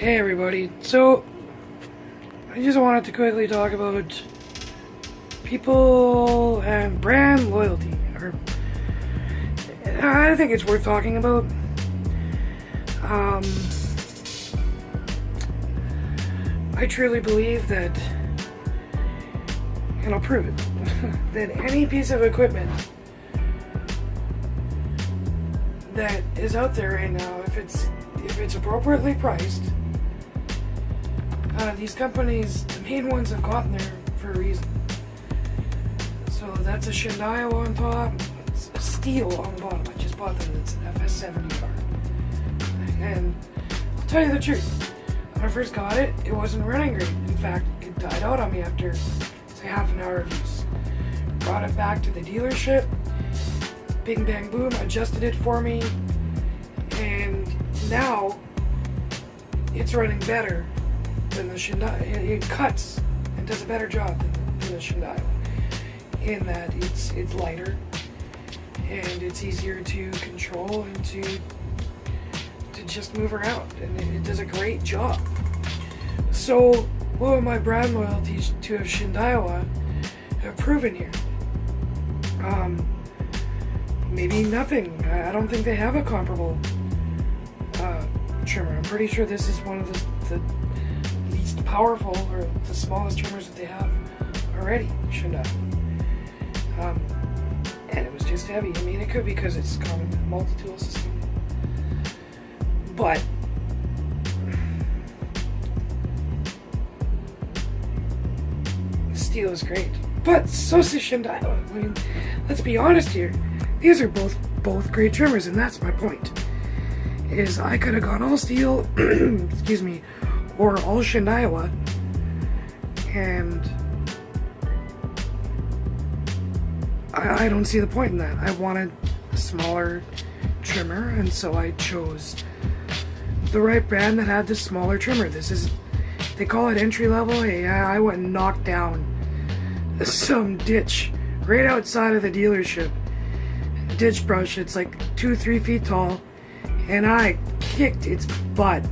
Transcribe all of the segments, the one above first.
Hey everybody, so I just wanted to quickly talk about people and brand loyalty. I think it's worth talking about. I truly believe that, and I'll prove it, that any piece of equipment that is out there right now, if it's appropriately priced, these companies, the main ones, have gotten there for a reason. So that's a Shindaio on top, it's a steel on the bottom. I just bought that. It's an FS70 car. And I'll tell you the truth, when I first got it, it wasn't running great. In fact, it died out on me after, say, half an hour of use. Brought it back to the dealership, bing bang boom, adjusted it for me, and now it's running better than the Shindaio. It cuts and does a better job than the Shindaio, in that it's lighter and it's easier to control and to just move around, and it does a great job. So what would my brand loyalties to Shindaio have proven here? Maybe nothing. I don't think they have a comparable trimmer. I'm pretty sure this is one of the least powerful or the smallest trimmers that they have already, Shindaio. And it was just heavy. I mean, it could be because it's common multi-tool system. But the steel is great. But so's the Shindaio. I mean, let's be honest here. These are both great trimmers, and that's my point. Is I could have gone all steel, excuse me, or all Shindaio, and I don't see the point in that. I wanted a smaller trimmer, and so I chose the right brand that had the smaller trimmer. They call it entry level. Hey, I went and knocked down some ditch right outside of the dealership. Ditch brush, it's like 2-3 feet tall, and I kicked its butt.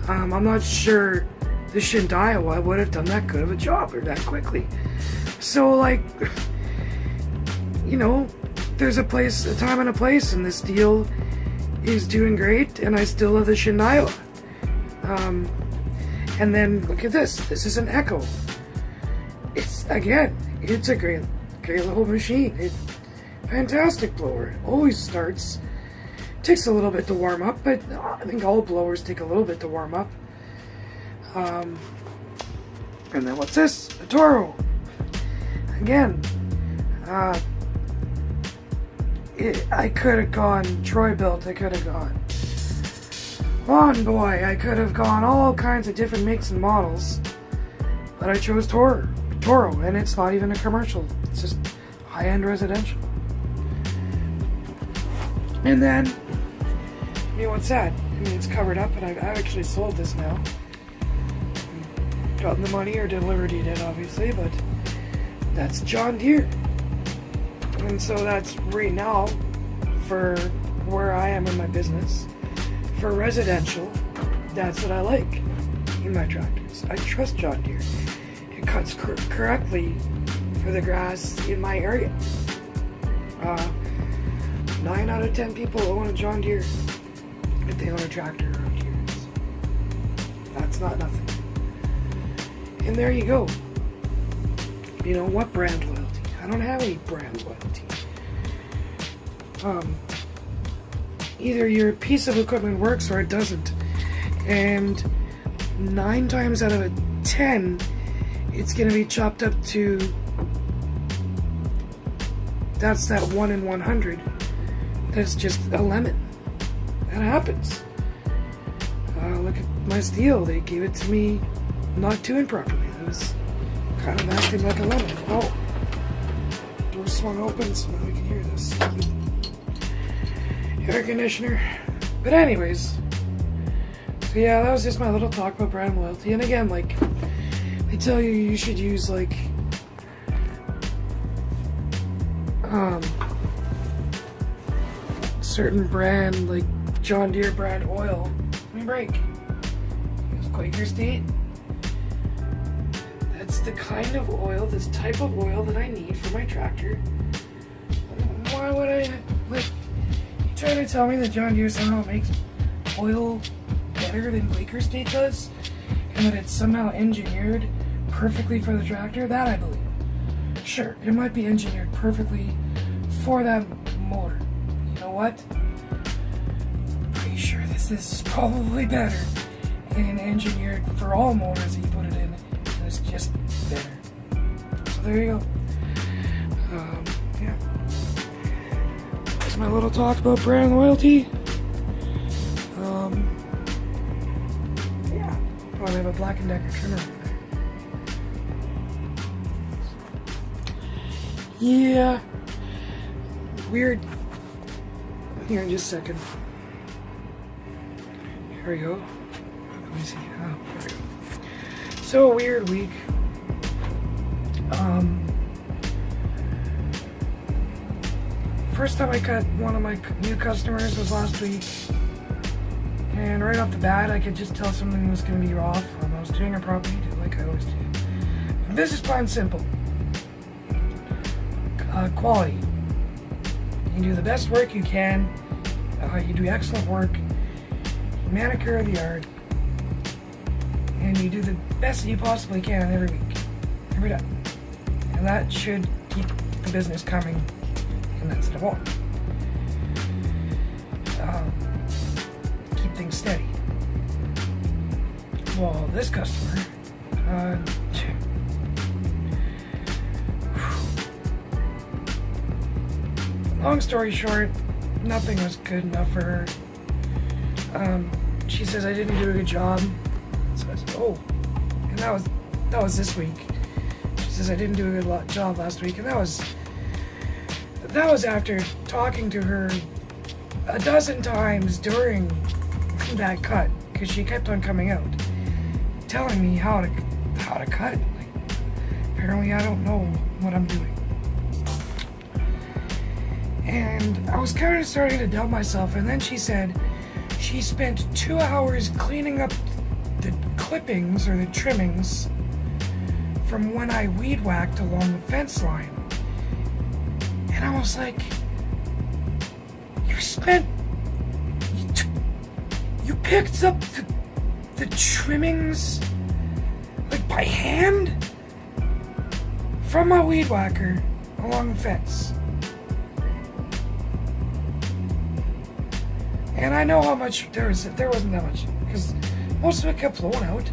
I'm not sure the Shindaio would have done that good of a job or that quickly. So, like, you know, there's a time and a place, and this steel is doing great, and I still love the Shindaio. And then look at this. This is an Echo. It's a great little machine. Fantastic blower. Always starts. Takes a little bit to warm up, but I think all blowers take a little bit to warm up. And then what's this? A Toro. Again, I could have gone Troy built. I could have gone Lawn Boy. I could have gone all kinds of different makes and models, but I chose Toro, and it's not even a commercial. It's just high-end residential. And then, I mean, what's that? I mean, it's covered up, and I've actually sold this now. Gotten the money or delivered it, obviously, but that's John Deere. And so that's right now, for where I am in my business, for residential, that's what I like in my tractors. I trust John Deere. It cuts correctly for the grass in my area. 9 out of 10 people own a John Deere if they own a tractor around here. That's not nothing. And there you go. You know, what brand loyalty? I don't have any brand loyalty. Either your piece of equipment works or it doesn't. And 9 times out of 10, it's going to be chopped up to, that's that 1 in 100. That's just a lemon. That happens. Look at my steel. They gave it to me not tuned properly. It was kind of acting like a lemon. Oh, door swung open, so now we can hear this. Air conditioner. But anyways, so yeah, that was just my little talk about brand loyalty. And again, like, they tell you should use, like, certain brand, like John Deere brand oil. Give me a break. Quaker State. That's the kind of oil, this type of oil that I need for my tractor. Why would I, like, you trying to tell me that John Deere somehow makes oil better than Quaker State does? And that it's somehow engineered perfectly for the tractor? That I believe. Sure, it might be engineered perfectly for that motor. You know what? Pretty sure this is probably better and engineered for all motors that you put it in, and it's just better. So there you go. Yeah. That's my little talk about brand loyalty. Yeah. Oh, I have a Black & Decker trimmer over there. Yeah. Weird. Here in just a second. Here we go. Let me see. Oh, there we go. So, a weird week. First time I cut one of my new customers was last week. And right off the bat, I could just tell something was going to be off. I was doing it properly, like I always do. The business plan's simple. Quality. You do the best work you can. You do excellent work. You manicure the yard. And you do the best that you possibly can every week. Every day. And that should keep the business coming. And that's the goal. Keep things steady. Well, this customer, long story short, nothing was good enough for her. She says I didn't do a good job. So I said, oh, and that was this week. She says I didn't do a good job last week, and that was after talking to her a dozen times during that cut, because she kept on coming out, telling me how to cut. Like, apparently I don't know what I'm doing. And I was kind of starting to doubt myself, and then she said she spent 2 hours cleaning up the clippings or the trimmings from when I weed whacked along the fence line. And I was like, you picked up the trimmings, like by hand, from my weed whacker along the fence. And I know how much there wasn't that much, because most of it kept blowing out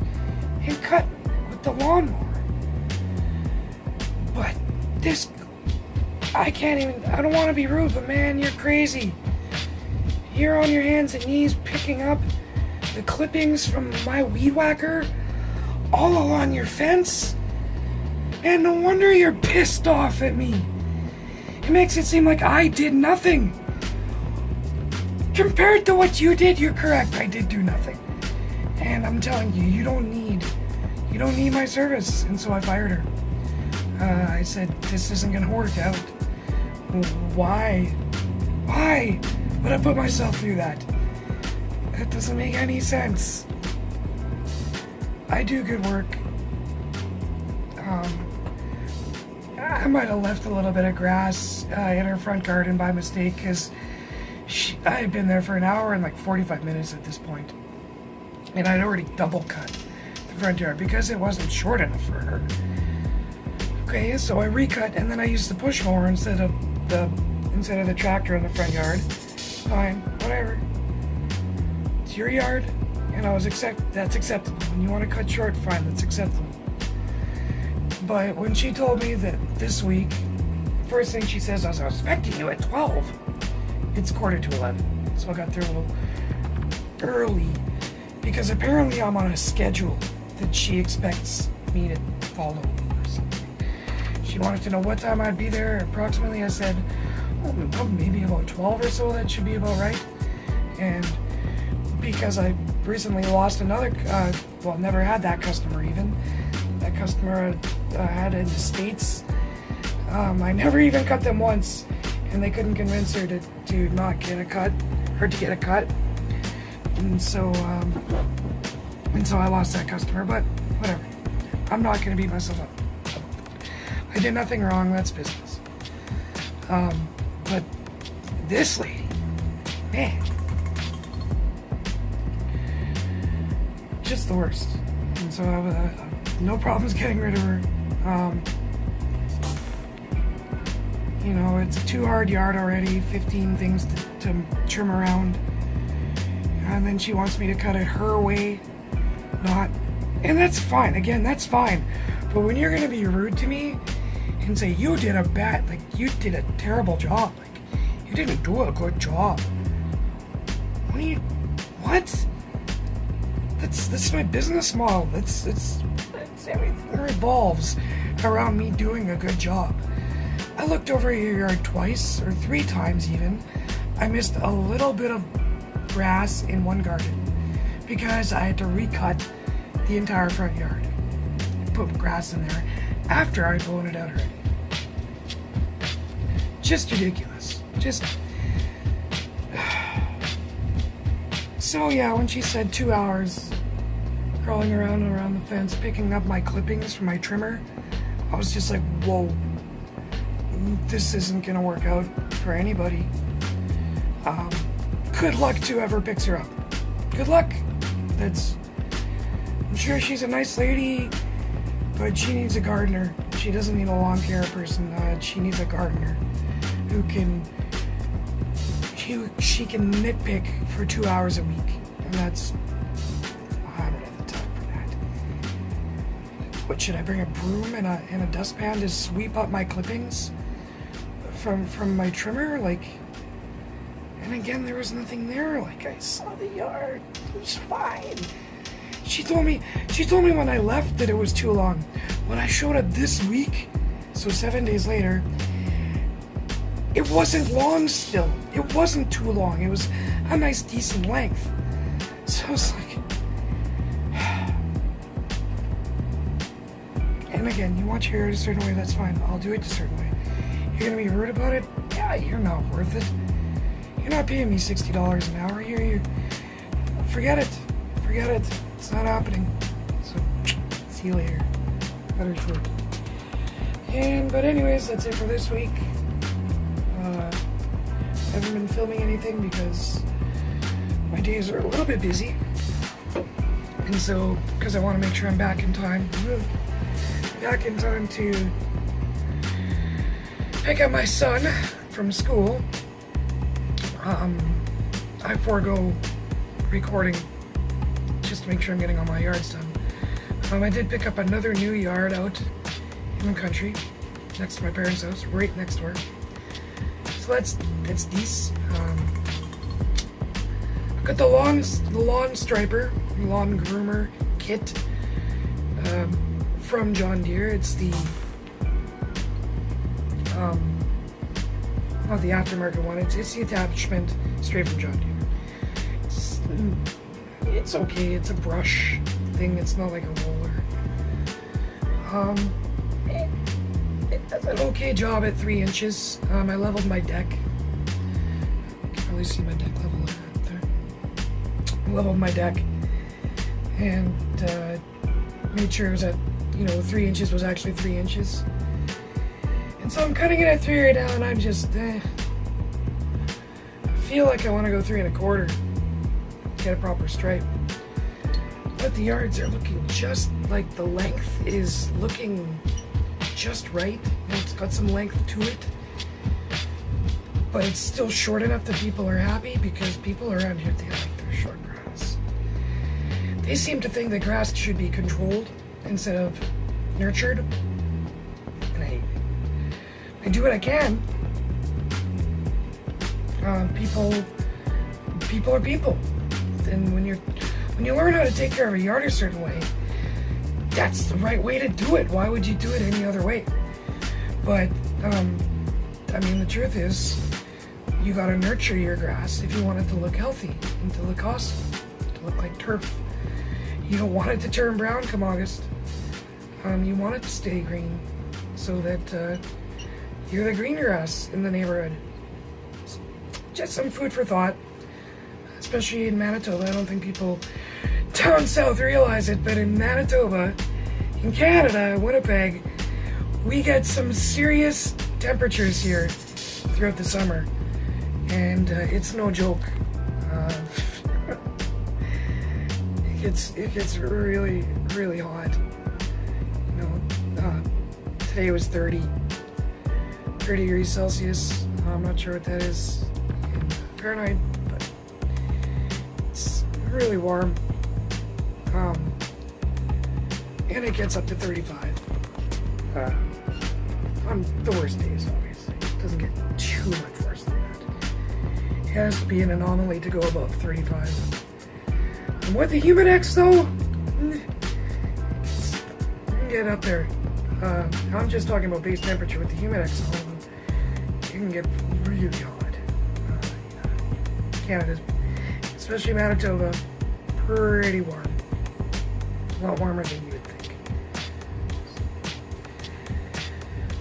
and cut with the lawnmower. But this, I don't want to be rude, but man, you're crazy. You're on your hands and knees picking up the clippings from my weed whacker all along your fence? And no wonder you're pissed off at me. It makes it seem like I did nothing. Compared to what you did, you're correct. I did do nothing. And I'm telling you, you don't need my service. And so I fired her. I said, this isn't gonna work out. Why would I put myself through that? That doesn't make any sense. I do good work. I might have left a little bit of grass in her front garden by mistake, because I had been there for an hour and like 45 minutes at this point. And I'd already double cut the front yard because it wasn't short enough for her. Okay, so I recut, and then I used the push mower instead of the tractor in the front yard. Fine, whatever. It's your yard, and that's acceptable. When you want to cut short, fine, that's acceptable. But when she told me that this week, first thing she says, I was expecting you at 12. It's 11:15, so I got there a little early, because apparently I'm on a schedule that she expects me to follow or something. She wanted to know what time I'd be there approximately. I said, maybe about 12 or so, that should be about right. And because I recently lost another, never had that customer even. That customer I had in the States. I never even cut them once, and they couldn't convince her to not get a cut, or to get a cut. And so And so I lost that customer, but whatever. I'm not going to beat myself up. I did nothing wrong, that's business. But this lady, man, just the worst. And so I have no problems getting rid of her. You know, it's a 2-hard yard already, 15 things to trim around. And then she wants me to cut it her way, not. And that's fine. Again, that's fine. But when you're going to be rude to me and say, you did you did a terrible job. Like, you didn't do a good job. What? That's my business model. It's everything revolves around me doing a good job. I looked over your yard twice, or 3 times even. I missed a little bit of grass in one garden because I had to recut the entire front yard. Put grass in there after I'd blown it out already. Just ridiculous. So yeah, when she said 2 hours crawling around and around the fence picking up my clippings from my trimmer, I was just like, whoa, this isn't gonna work out for anybody. Good luck to whoever picks her up. Good luck. I'm sure she's a nice lady, but she needs a gardener. She doesn't need a lawn care person. She needs a gardener who can she can nitpick for 2 hours a week, and I don't have the time for that. What, should I bring a broom and a dustpan to sweep up my clippings from my trimmer? Like, and again, there was nothing there. Like, I saw the yard. It was fine. She told me when I left that it was too long. When I showed up this week, so 7 days later, it wasn't long still. It wasn't too long. It was a nice, decent length. So I was like... And again, you want your hair a certain way, that's fine. I'll do it a certain way. You're gonna be rude about it? Yeah, you're not worth it. You're not paying me $60 an hour. You forget it. Forget it. It's not happening. So, see you later. Better short. But anyways, that's it for this week. I haven't been filming anything because my days are a little bit busy. And so, because I want to make sure I'm back in time. Back in time to pick up my son from school. I forego recording just to make sure I'm getting all my yards done. I did pick up another new yard out in the country, next to my parents' house, right next door. So that's decent. I've got the lawn striper, lawn groomer kit from John Deere. It's the not the aftermarket one. It's the attachment straight from John Deere. It's okay. It's a brush thing. It's not like a roller. It does an okay job at 3 inches. I leveled my deck. You can probably see my deck level up there. I leveled my deck and made sure it was at 3 inches was actually 3 inches. And so I'm cutting it at 3 right now, and I'm just I feel like I want to go 3 1/4. Get a proper stripe. But the yards are looking just like the length is looking just right. It's got some length to it. But it's still short enough that people are happy, because people around here, they like their short grass. They seem to think that grass should be controlled instead of nurtured. And I do what I can. People are people. And when you learn how to take care of a yard a certain way, that's the right way to do it. Why would you do it any other way? But the truth is, you gotta nurture your grass if you want it to look healthy and to look awesome, to look like turf. You don't want it to turn brown come August. You want it to stay green so that you're the green grass in the neighborhood. Just some food for thought, especially in Manitoba. I don't think people down south realize it, but in Manitoba, in Canada, Winnipeg, we get some serious temperatures here throughout the summer, and it's no joke. It gets really, really hot. You know, today was 30 degrees Celsius. I'm not sure what that is in Fahrenheit, but it's really warm. And it gets up to 35 on the worst days, obviously. It doesn't get too much worse than that. It has to be an anomaly to go above 35. And with the Humidex, though, you can get up there. I'm just talking about base temperature. With the Humidex on, you can get really hot. Canada's, especially Manitoba, pretty warm. A lot warmer than you would think.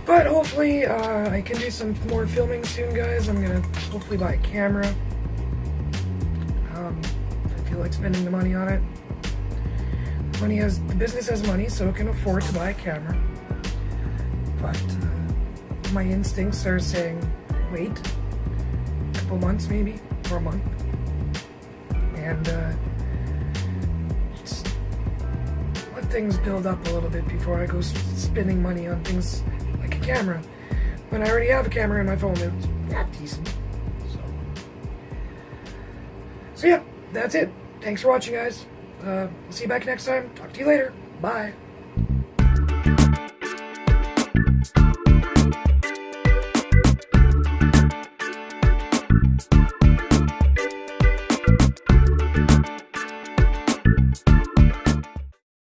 But hopefully, I can do some more filming soon, guys. I'm gonna hopefully buy a camera. I feel like spending the money on it. The business has money, so it can afford to buy a camera. But my instincts are saying, wait, a couple months maybe, or a month. And just let things build up a little bit before I go spending money on things like a camera. When I already have a camera in my phone, it's not decent. So yeah, that's it. Thanks for watching, guys. See you back next time. Talk to you later. Bye.